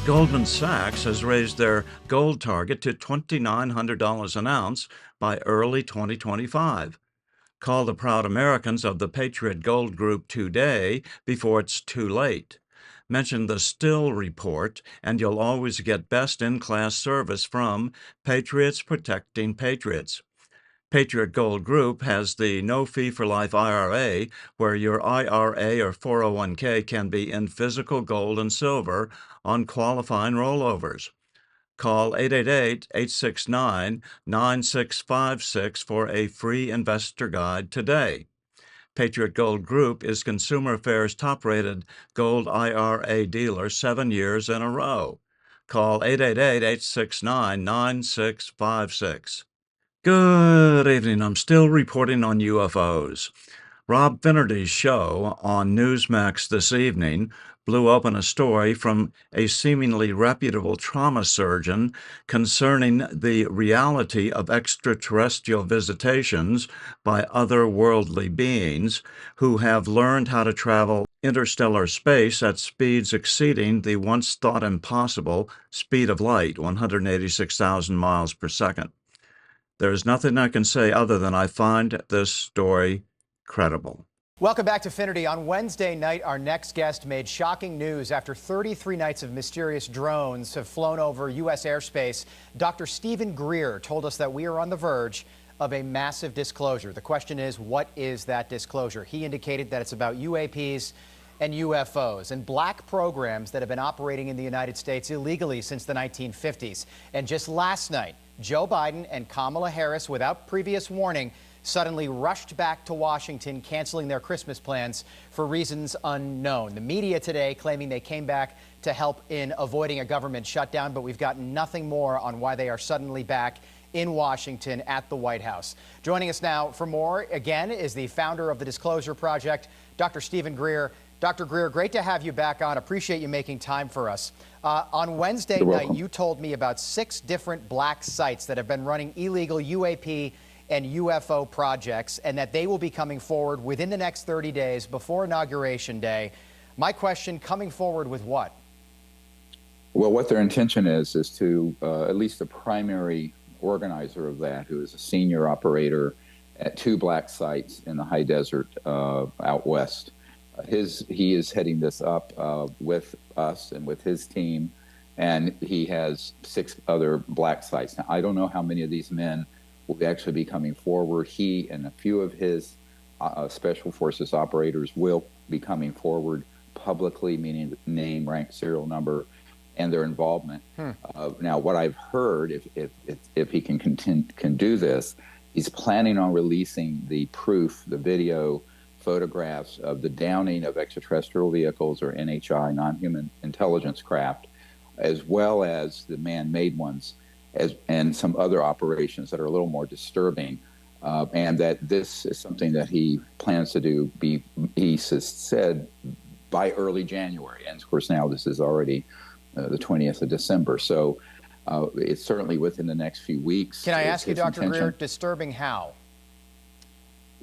Goldman Sachs has raised their gold target to $2,900 an ounce by early 2025. Call the proud Americans of the Patriot Gold Group today before it's too late. Mention the Still Report, and you'll always get best-in-class service from Patriots Protecting Patriots. Patriot Gold Group has the no-fee-for-life IRA, where your IRA or 401k can be in physical gold and silver on qualifying rollovers. Call 888-869-9656 for a free investor guide today. Patriot Gold Group is Consumer Affairs' top-rated gold IRA dealer 7 years in a row. Call 888-869-9656. Good evening. I'm still reporting on UFOs. Rob Finnerty's show on Newsmax this evening blew open a story from a seemingly reputable trauma surgeon concerning the reality of extraterrestrial visitations by otherworldly beings who have learned how to travel interstellar space at speeds exceeding the once thought impossible speed of light, 186,000 miles per second. There's nothing I can say other than I find this story credible. Welcome back to Finnerty. On Wednesday night, our next guest made shocking news after 33 nights of mysterious drones have flown over U.S. airspace. Dr. Stephen Greer told us that we are on the verge of a massive disclosure. The question is, what is that disclosure? He indicated that it's about UAPs and UFOs and black programs that have been operating in the United States illegally since the 1950s. And just last night, Joe Biden and Kamala Harris, without previous warning, suddenly rushed back to Washington, canceling their Christmas plans for reasons unknown. The media today claiming they came back to help in avoiding a government shutdown, but we've gotten nothing more on why they are suddenly back in Washington at the White House. Joining us now for more, again, is the founder of the Disclosure Project, Dr. Stephen Greer. Dr. Greer, great to have you back on. Appreciate you making time for us. On Wednesday night, you told me about 6 different black sites that have been running illegal UAP and UFO projects, and that they will be coming forward within the next 30 days before Inauguration Day. My question, coming forward with what? Well, what their intention is to, at least the primary organizer of that, who is a senior operator at 2 black sites in the high desert out west. He is heading this up with us and with his team, and he has 6 other black sites. Now, I don't know how many of these men will actually be coming forward. He and a few of his Special Forces operators will be coming forward publicly, meaning name, rank, serial number, and their involvement. Now, what I've heard, if he can do this, he's planning on releasing the proof, the video, photographs of the downing of extraterrestrial vehicles, or NHI, non-human intelligence craft, as well as the man-made ones, and some other operations that are a little more disturbing, and that this is something that he plans to do, he said, by early January. And of course, now this is already the 20th of December. So it's certainly within the next few weeks. Can I ask you, Dr. Greer, disturbing how?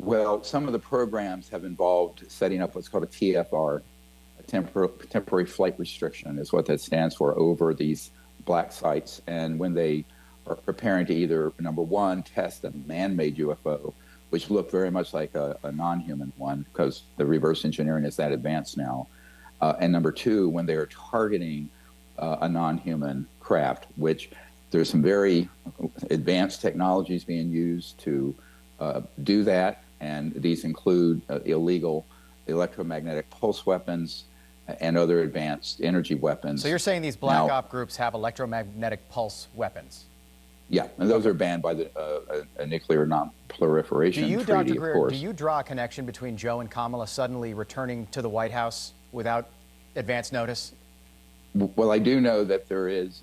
Well, some of the programs have involved setting up what's called a TFR, a temporary flight restriction is what that stands for, over these black sites. And when they are preparing to either, number one, test a man-made UFO, which look very much like a non-human one, because the reverse engineering is that advanced now. And number two, when they are targeting a non-human craft, which there's some very advanced technologies being used to do that. And these include illegal electromagnetic pulse weapons and other advanced energy weapons. So you're saying these black op groups have electromagnetic pulse weapons? Yeah, and those are banned by the Nuclear Non-Proliferation Treaty, Dr. Greer, of course. Do you draw a connection between Joe and Kamala suddenly returning to the White House without advance notice? Well, I do know that there is,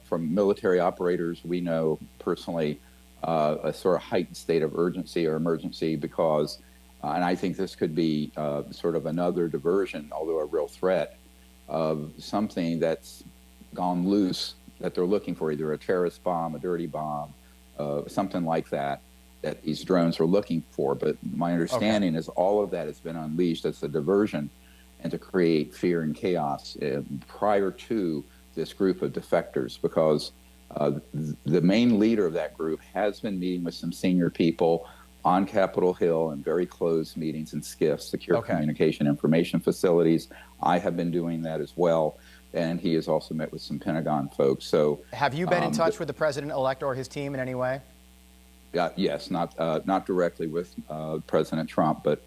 from military operators we know personally, a sort of heightened state of urgency or emergency because, and I think this could be sort of another diversion, although a real threat, of something that's gone loose that they're looking for, either a terrorist bomb, a dirty bomb, something like that, that these drones are looking for. But my understanding is all of that has been unleashed as a diversion and to create fear and chaos prior to this group of defectors, because the main leader of that group has been meeting with some senior people on Capitol Hill in very closed meetings in SCIFs, Secure Communication Information Facilities. I have been doing that as well. And he has also met with some Pentagon folks. So, have you been in touch with the president-elect or his team in any way? Yes, not directly with President Trump, but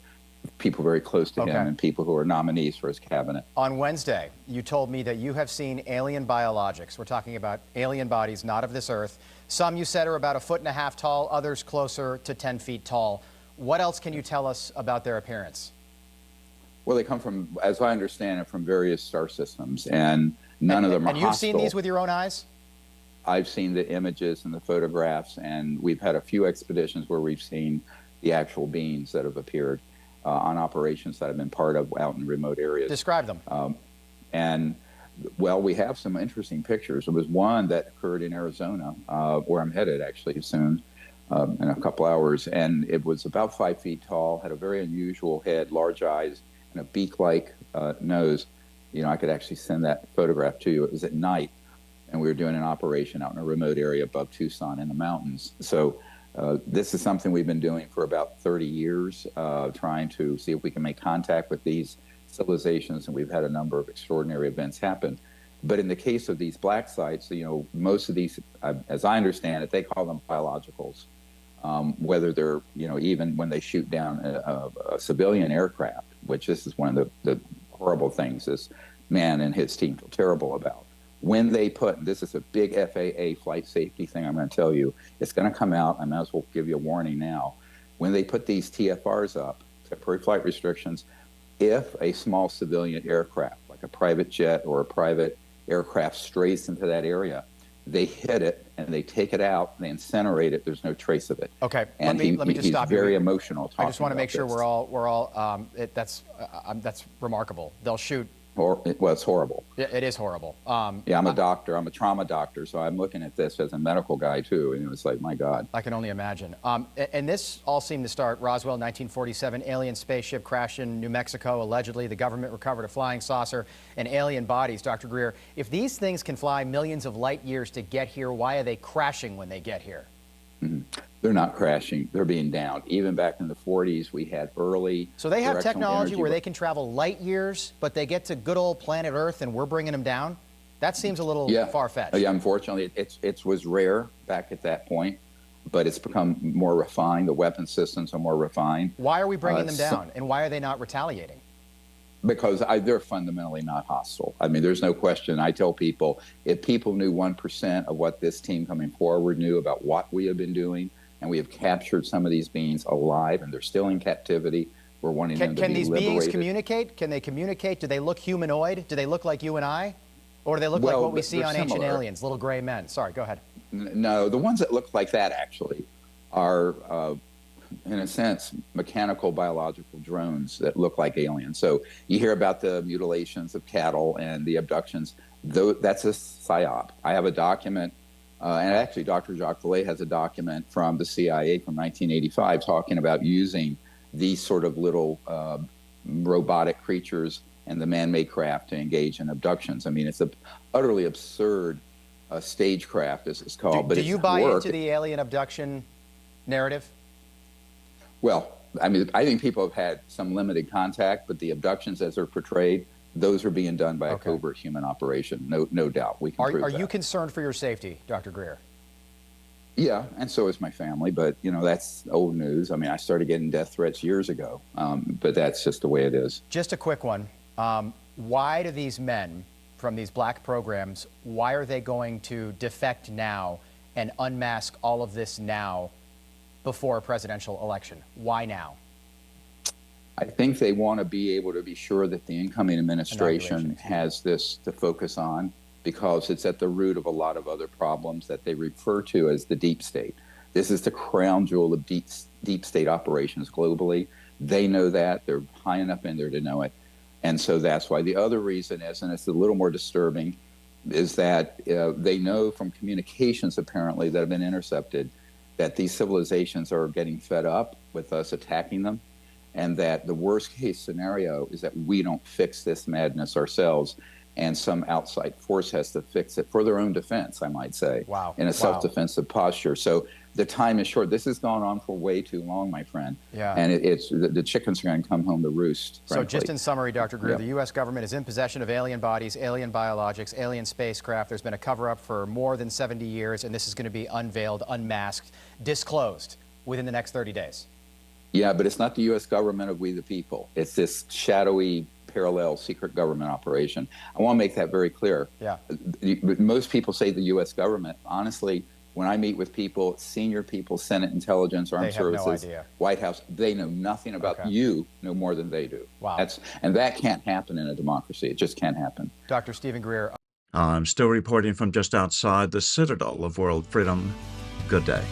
people very close to him and people who are nominees for his cabinet. On Wednesday, you told me that you have seen alien biologics. We're talking about alien bodies not of this earth. Some, you said, are about 1.5 feet tall, others closer to 10 feet tall. What else can you tell us about their appearance? Well, they come from, as I understand it, from various star systems, and none of them are hostile. And you've seen these with your own eyes? I've seen the images and the photographs, and we've had a few expeditions where we've seen the actual beings that have appeared on operations that I've been part of out in remote areas. Describe them. And, well, we have some interesting pictures. There was one that occurred in Arizona, where I'm headed actually soon, in a couple hours, and it was about 5 feet tall, had a very unusual head, large eyes, and a beak-like nose. You know, I could actually send that photograph to you. It was at night, and we were doing an operation out in a remote area above Tucson in the mountains. So this is something we've been doing for about 30 years, trying to see if we can make contact with these civilizations, and we've had a number of extraordinary events happen. But in the case of these black sites, you know, most of these, as I understand it, they call them biologicals. Whether they're, you know, even when they shoot down a civilian aircraft, which this is one of the horrible things this man and his team feel terrible about. When they put, this is a big FAA flight safety thing I'm going to tell you, it's going to come out, I might as well give you a warning now. When they put these TFRs up, temporary flight restrictions, if a small civilian aircraft, like a private jet or a private aircraft, strays into that area, they hit it and they take it out, and they incinerate it. There's no trace of it. Okay, and let me just stop you. He's very you. emotional. I just want to make sure we're all. That's remarkable. They'll shoot. Well, it's horrible. It is horrible. Yeah, I'm a doctor. I'm a trauma doctor, so I'm looking at this as a medical guy too, and it was like, my God. I can only imagine. And this all seemed to start Roswell, 1947, alien spaceship crash in New Mexico. Allegedly, the government recovered a flying saucer and alien bodies. Dr. Greer, if these things can fly millions of light years to get here, why are they crashing when they get here? Mm-hmm. They're not crashing. They're being downed. Even back in the 40s, we had early. So they have technology where they can travel light years, but they get to good old planet Earth and we're bringing them down? That seems a little far-fetched. Yeah, unfortunately, it was rare back at that point, but it's become more refined. The weapon systems are more refined. Why are we bringing them down, and why are they not retaliating? Because they're fundamentally not hostile. I mean, there's no question. I tell people, if people knew 1% of what this team coming forward knew about what we have been doing, and we have captured some of these beings alive, and they're still in captivity, we're wanting them to be liberated. Can these beings communicate? Can they communicate? Do they look humanoid? Do they look like you and I? Or do they look like what we see on Ancient Aliens, little gray men? Sorry, go ahead. No, the ones that look like that actually are, in a sense, mechanical biological drones that look like aliens. So you hear about the mutilations of cattle and the abductions. That's a psyop. I have a document, and actually Dr. Jacques Vallée has a document from the CIA from 1985 talking about using these sort of little robotic creatures and the man-made craft to engage in abductions. I mean, it's an utterly absurd stagecraft, as it's called. Do you buy into the alien abduction narrative? Well, I mean, I think people have had some limited contact, but the abductions as they're portrayed, those are being done by a covert human operation, no doubt. We can prove that. Are you concerned for your safety, Dr. Greer? Yeah, and so is my family, but, you know, that's old news. I mean, I started getting death threats years ago, but that's just the way it is. Just a quick one. Why do these men from these black programs, why are they going to defect now and unmask all of this now before a presidential election? Why now? I think they want to be able to be sure that the incoming administration has this to focus on, because it's at the root of a lot of other problems that they refer to as the deep state. This is the crown jewel of deep state operations globally. They know that. They're high enough in there to know it. And so that's why. The other reason is, and it's a little more disturbing, is that they know from communications apparently that have been intercepted that these civilizations are getting fed up with us attacking them, and that the worst case scenario is that we don't fix this madness ourselves, and some outside force has to fix it for their own defense, I might say, Wow. in a Wow. self-defensive posture. So the time is short. This has gone on for way too long, my friend. Yeah. And the chickens are going to come home to roost, frankly. So just in summary, Dr. Greer, Yeah. the U.S. government is in possession of alien bodies, alien biologics, alien spacecraft. There's been a cover-up for more than 70 years, and this is going to be unveiled, unmasked, disclosed within the next 30 days. Yeah, but it's not the U.S. government of we the people. It's this shadowy, parallel, secret government operation. I want to make that very clear. Yeah. Most people say the U.S. government. Honestly, when I meet with people, senior people, Senate Intelligence, Armed Services, no idea. White House, they know nothing about you no more than they do. Wow. And that can't happen in a democracy. It just can't happen. Dr. Stephen Greer. I'm still reporting from just outside the citadel of world freedom. Good day.